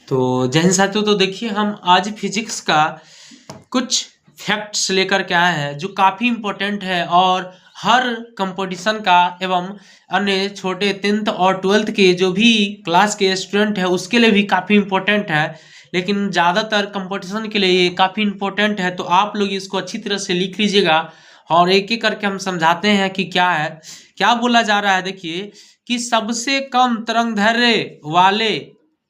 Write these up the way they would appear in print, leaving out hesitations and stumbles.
तो जय हिंद साथियों। तो देखिए हम आज फिजिक्स का कुछ फैक्ट्स लेकर के आए हैं जो काफ़ी इम्पोर्टेंट है और हर कंपटीशन का एवं अन्य छोटे 10th और 12th के जो भी क्लास के स्टूडेंट है उसके लिए भी काफ़ी इम्पोर्टेंट है, लेकिन ज़्यादातर कंपटीशन के लिए ये काफ़ी इम्पोर्टेंट है। तो आप लोग इसको अच्छी तरह से लिख लीजिएगा और एक एक करके हम समझाते हैं कि क्या है, क्या बोला जा रहा है। देखिए कि सबसे कम तरंगदैर्घ्य वाले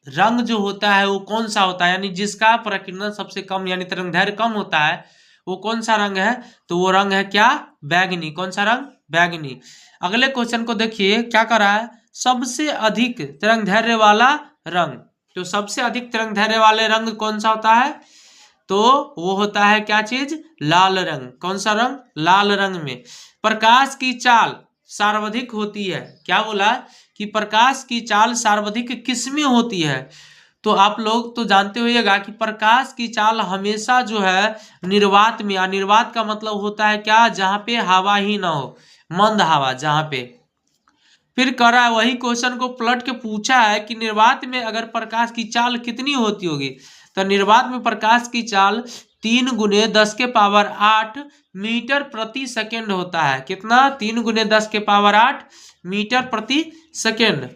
रंग जो होता है वो कौन सा होता है, यानी जिसका प्रकीर्णन सबसे कम यानी तरंगदैर्घ्य कम होता है वो कौन सा रंग है, तो वो रंग है क्या, बैगनी। कौन सा रंग, बैगनी। अगले क्वेश्चन को देखिए क्या कर रहा है, सबसे अधिक तरंगदैर्घ्य वाला रंग। तो सबसे अधिक तरंगदैर्घ्य वाले रंग कौन सा होता है, तो वो होता है क्या चीज, लाल रंग। कौन सा रंग, लाल रंग में प्रकाश की चाल सर्वाधिक होती है। क्या बोला कि प्रकाश की चाल सर्वाधिक किसमें होती है, तो आप लोग तो जानते होइएगा कि प्रकाश की चाल हमेशा जो है निर्वात में, निर्वात का मतलब होता है क्या, जहां पे हवा ही ना हो, मंद हवा जहां पे। फिर करा वही क्वेश्चन को पलट के पूछा है कि निर्वात में अगर प्रकाश की चाल कितनी होती होगी, तो निर्वात में प्रकाश की चाल 3 गुने 10 के पावर 8 मीटर प्रति सेकेंड होता है। कितना, 3 गुने 10 के पावर 8 मीटर प्रति सेकेंड।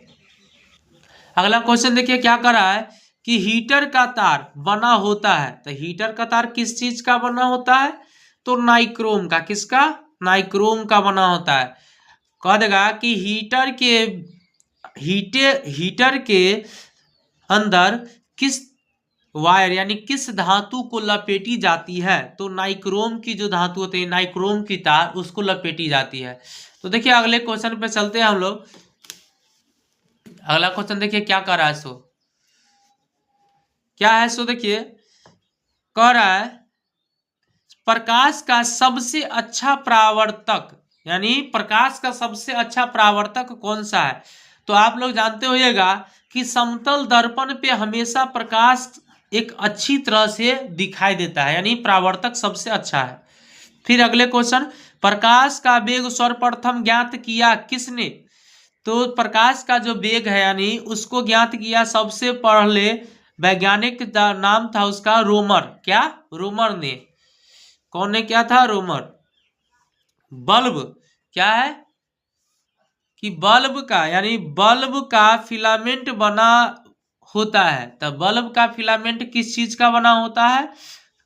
अगला क्वेश्चन देखिए क्या कर रहा है कि हीटर का तार बना होता है, तो हीटर का तार किस चीज का बना होता है, तो नाइक्रोम का। किसका, नाइक्रोम का बना होता है। कह देगा कि हीटर के अंदर किस वायर यानी किस धातु को लपेटी जाती है, तो नाइक्रोम की जो धातु होती है, नाइक्रोम की तार उसको लपेटी जाती है। तो देखिए अगले क्वेश्चन पे चलते हैं हम लोग। अगला क्वेश्चन देखिए क्या कर रहा है, सो क्या है, सो देखिए कह रहा है प्रकाश का सबसे अच्छा परावर्तक, यानी प्रकाश का सबसे अच्छा परावर्तक कौन सा है। तो आप लोग जानते होइएगा कि समतल दर्पण पे हमेशा प्रकाश एक अच्छी तरह से दिखाई देता है, यानी परावर्तक सबसे अच्छा है। फिर अगले क्वेश्चन, प्रकाश का वेग सर्वप्रथम ज्ञात किया किसने, तो प्रकाश का जो वेग है यानी उसको ज्ञात किया सबसे पहले वैज्ञानिक नाम था उसका रोमर। क्या, रोमर ने। कौन ने क्या था, रोमर। बल्ब क्या है कि बल्ब का, यानी बल्ब का फिलामेंट बना होता है, तो बल्ब का फिलामेंट किस चीज का बना होता है,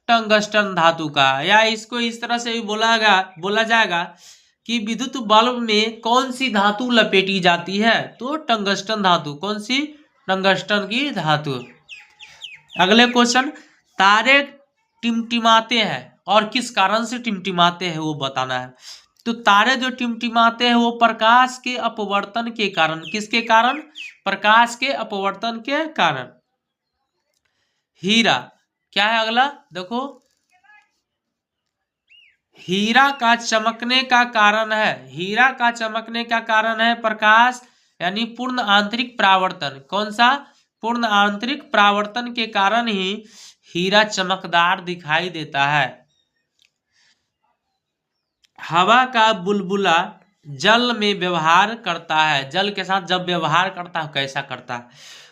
टंगस्टन धातु का। या इसको इस तरह से भी बोला जाएगा कि विद्युत बल्ब में कौन सी धातु लपेटी जाती है, तो टंगस्टन धातु। कौन सी, टंगस्टन की धातु। अगले क्वेश्चन, तारे टिमटिमाते हैं और किस कारण से टिमटिमाते हैं वो बताना है। तो तारे जो टिमटिमाते हैं वो प्रकाश के अपवर्तन के कारण। किसके कारण, प्रकाश के अपवर्तन के कारण। हीरा क्या है, अगला देखो, हीरा का चमकने का कारण है, हीरा का चमकने का कारण है प्रकाश यानी पूर्ण आंतरिक परावर्तन। कौन सा, पूर्ण आंतरिक परावर्तन के कारण ही हीरा चमकदार दिखाई देता है। हवा का बुलबुला जल में व्यवहार करता है, जल के साथ जब व्यवहार करता है कैसा करता है,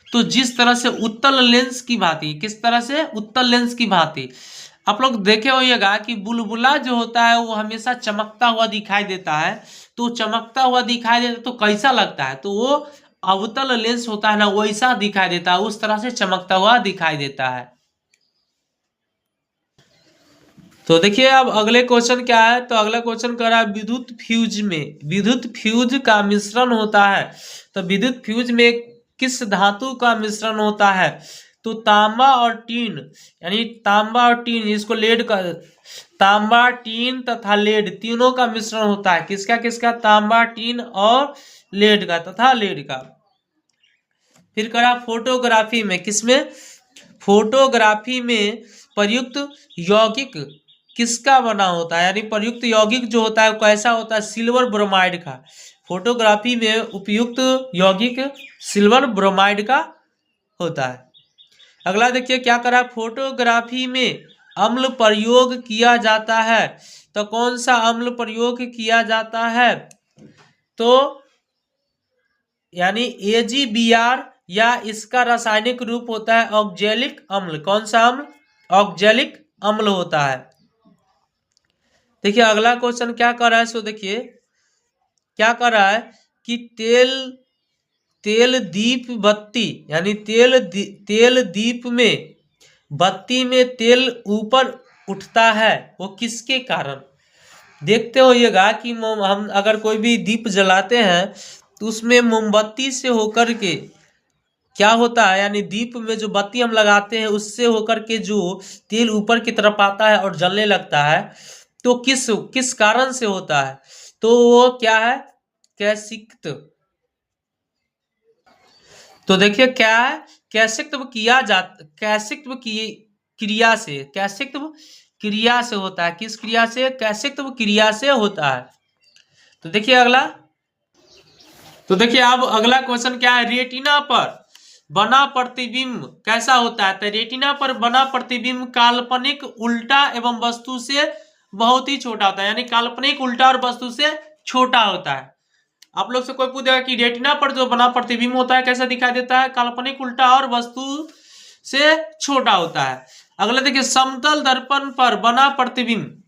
तो जिस तरह से उत्तल लेंस की भांति। किस तरह से, उत्तल लेंस की भांति। आप लोग देखे होइएगा कि बुलबुला जो होता है वो हमेशा चमकता हुआ दिखाई देता है, तो चमकता हुआ दिखाई देता तो कैसा लगता है, तो वो अवतल लेंस होता है ना, वैसा दिखाई देता है, उस तरह से चमकता हुआ दिखाई देता है। तो देखिए अब अगले क्वेश्चन क्या है, तो अगला क्वेश्चन कह रहा है विद्युत फ्यूज में, विद्युत फ्यूज का मिश्रण होता है, तो विद्युत फ्यूज में किस धातु का मिश्रण होता है, तो तांबा और टीन, यानी तांबा और टीन, इसको लेड का, तांबा टीन तथा लेड तीनों का मिश्रण होता है। किसका किसका, तांबा टीन और लेड का, तथा लेड का। फिर करा फोटोग्राफी में, किसमें, फोटोग्राफी में प्रयुक्त यौगिक किसका बना होता है, यानी प्रयुक्त यौगिक जो होता है वो कैसा होता है, सिल्वर ब्रोमाइड का। फोटोग्राफी में उपयुक्त यौगिक सिल्वर ब्रोमाइड का होता है। अगला देखिए क्या करा, फोटोग्राफी में अम्ल प्रयोग किया जाता है, तो कौन सा अम्ल प्रयोग किया जाता है, तो यानी AgBr या इसका रासायनिक रूप होता है ऑक्जेलिक अम्ल। कौन सा अम्ल? ऑक्जेलिक अम्ल होता है। देखिए अगला क्वेश्चन क्या कर रहा है, सो देखिए क्या कर रहा है कि तेल दीप बत्ती, यानी तेल दीप में बत्ती में तेल ऊपर उठता है, वो किसके कारण? देखते होइएगा कि हम अगर कोई भी दीप जलाते हैं तो उसमें मोमबत्ती से होकर के क्या होता है, यानी दीप में जो बत्ती हम लगाते हैं उससे होकर के जो तेल ऊपर की तरफ आता है और जलने लगता है, तो किस कारण से होता है? तो वो क्या है? कैसिक्त। तो देखिए क्या है, कैसिक्तव क्रिया से, कैसिक्तव क्रिया से होता है। किस क्रिया से? कैसिक्तव क्रिया से होता है। तो देखिए अगला, तो देखिए अब अगला क्वेश्चन क्या है, रेटिना पर बना प्रतिबिंब कैसा होता है? तो रेटिना पर बना प्रतिबिंब काल्पनिक उल्टा एवं वस्तु से बहुत ही छोटा होता है, यानी काल्पनिक उल्टा और वस्तु से छोटा होता है। आप लोग से कोई पूछेगा कि रेटिना पर जो बना प्रतिबिंब होता है कैसा दिखाई देता है? काल्पनिक उल्टा और वस्तु से छोटा होता है। अगला देखिए, समतल दर्पण पर बना प्रतिबिंब,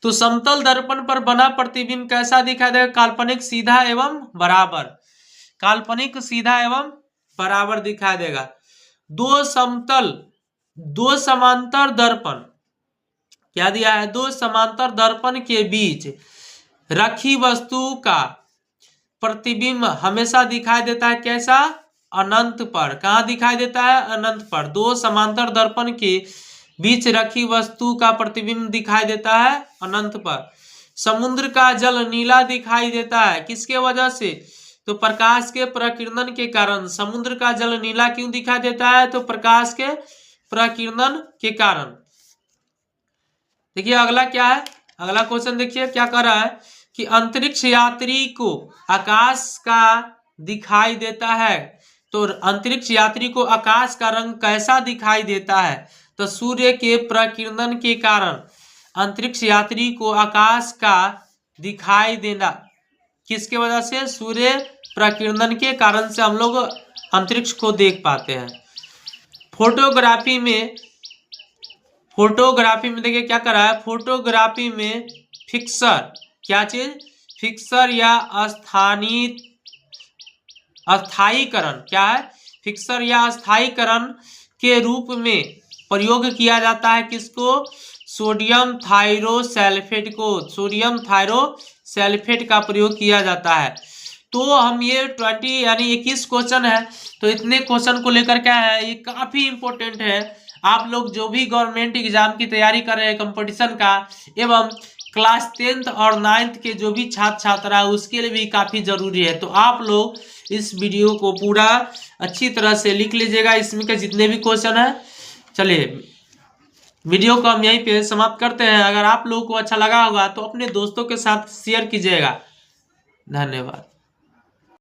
तो समतल दर्पण पर बना प्रतिबिंब कैसा दिखाई देगा? काल्पनिक सीधा एवं बराबर, काल्पनिक सीधा एवं बराबर दिखाई देगा। दो समांतर दर्पण क्या दिया है? दो समांतर दर्पण के बीच रखी वस्तु का प्रतिबिंब हमेशा दिखाई देता है कैसा? अनंत पर। कहाँ दिखाई देता है? अनंत पर। दो समांतर दर्पण के बीच रखी वस्तु का प्रतिबिंब दिखाई देता है अनंत पर। समुद्र का जल नीला दिखाई देता है किसके वजह से? तो प्रकाश के प्रकीर्णन के कारण। समुद्र का जल नीला क्यों दिखाई देता है? तो प्रकाश के प्रकीर्णन के कारण। देखिए अगला क्या है, अगला क्वेश्चन देखिए क्या कर रहा है कि अंतरिक्ष यात्री को आकाश का दिखाई देता है, तो अंतरिक्ष यात्री को आकाश का रंग कैसा दिखाई देता है? तो सूर्य के प्रकीर्णन के कारण अंतरिक्ष यात्री को आकाश का दिखाई देना किसके वजह से? सूर्य प्रकीर्णन के कारण से हम लोग अंतरिक्ष को देख पाते हैं। फोटोग्राफी में देखिए क्या कर रहा है, फोटोग्राफी में फिक्सर, क्या चीज? फिक्सर या अस्थायीकरण, क्या है? फिक्सर या अस्थायीकरण के रूप में प्रयोग किया जाता है किसको? सोडियम थाइरोसल्फेट को। सोडियम थाइरोसल्फेट का प्रयोग किया जाता है। तो हम ये 20 यानी 21 क्वेश्चन है, तो इतने क्वेश्चन को लेकर क्या है, ये काफी इंपॉर्टेंट है। आप लोग जो भी गवर्नमेंट एग्जाम की तैयारी कर रहे हैं कंपटीशन का, एवं क्लास 10th और 9th के जो भी छात्र छात्रा है उसके लिए भी काफी जरूरी है। तो आप लोग इस वीडियो को पूरा अच्छी तरह से लिख लीजिएगा, इसमें के जितने भी क्वेश्चन है। चलिए वीडियो को हम यहीं पे समाप्त करते हैं। अगर आप लोगों को अच्छा लगा होगा तो अपने दोस्तों के साथ शेयर कीजिएगा। धन्यवाद।